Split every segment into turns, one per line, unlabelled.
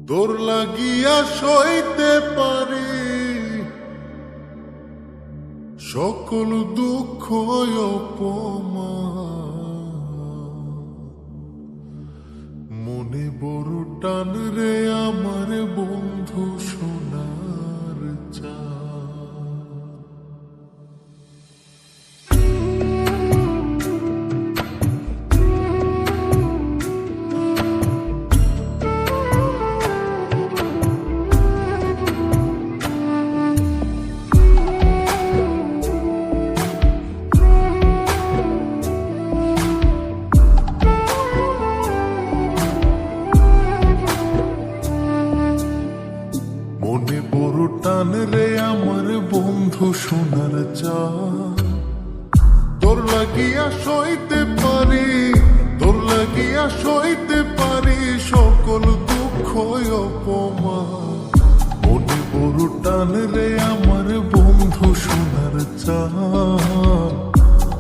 তোর লাগিয়া সইতে পারি সকল দুঃখ অপমান। মনে বড় টান রে আমার বন্ধু সোনার চাঁদ। মনে বড় টান রে আমার বন্ধু সোনার চাঁদ। তোর লাগিয়া সইতে পারি, তোর লাগিয়া সইতে পারি সকল দুঃখ অপমান। মনে বড় টান রে আমার বন্ধু সোনার চাঁদ।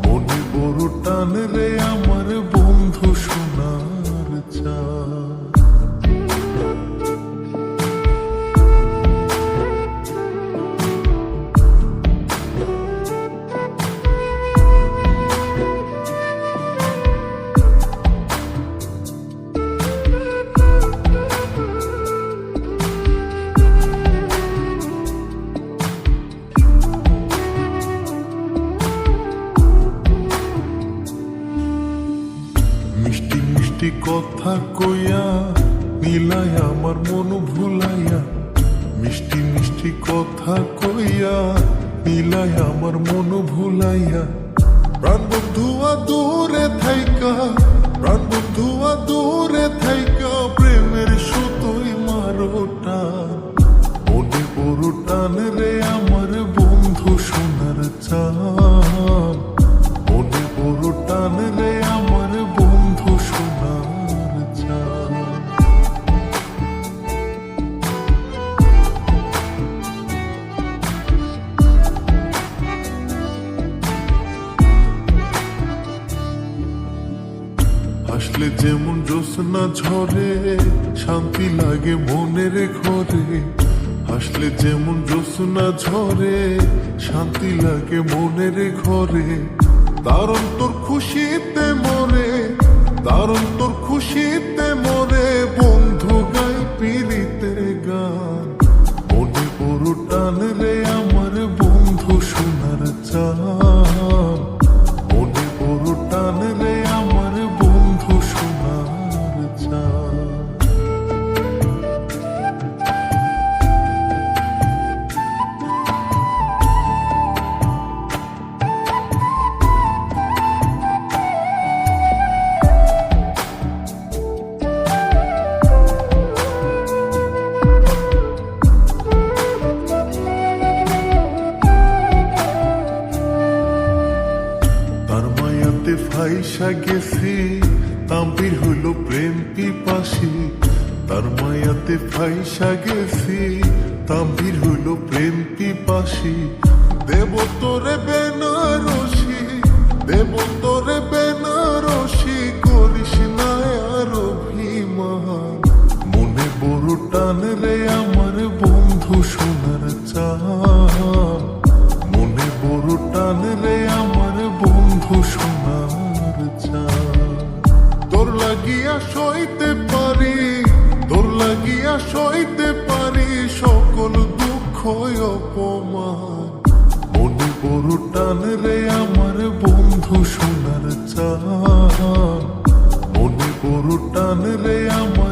মনে বড় টান রে আমার বন্ধু সোনার চাঁদ। মিষ্টি মিষ্টি কথা কইয়া নীলাই আমার মন ভুলাইয়া। মিষ্টি মিষ্টি কথা কইয়া নীলাই আমার মন ভুলাইয়া। প্রাণ বন্ধুয়া দূরে থাইকা, প্রাণ বন্ধুয়া দূরে থাইকা প্রেমের সুতোই মারো টান। মনে বড় টান রে আমার বন্ধু সোনার চাঁদ। মনে বড় টান রে আমার বন্ধু সোনার চাঁদ। হাসলে যেমন জ্যোৎস্না ঝরে শান্তি লাগে মনের ঘরে। হাসলে যেমন জ্যোৎস্না ঝরে শান্তি লাগে মনের ঘরে। দারুণ তোর খুশিতে মরে, দারুণ তোর খুশিতে মরে বন্ধু গাই পীড়িতের গান। মনে বড় টান রে আমার বন্ধু সোনার চাঁদ। মনে বড় টান রে আমার বন্ধু সোনার চাঁদ। তার মায়াতে ফাইসা গেছি তাম্পির হইল প্রেম পিপাসী। তার মায়াতে ফাইসা গেছি তাম্পির হইল প্রেম পিপাসী। দেব তোরে বেনারসি, দেব তোরে বেনারসি করিস না আর অভিমান। মনে বড় টান রে আমার বন্ধু সোনার চাঁদ। মনে বড় টান রে আমার বন্ধু সোনার চাঁদ। তোর লাগিয়া সইতে পারি, তোর লাগিয়া সইতে পারি সকল দুঃখ অপমান। মনে বড় টান রে আমার বন্ধু সোনার চাঁদ। মনে বড় টান রে আমার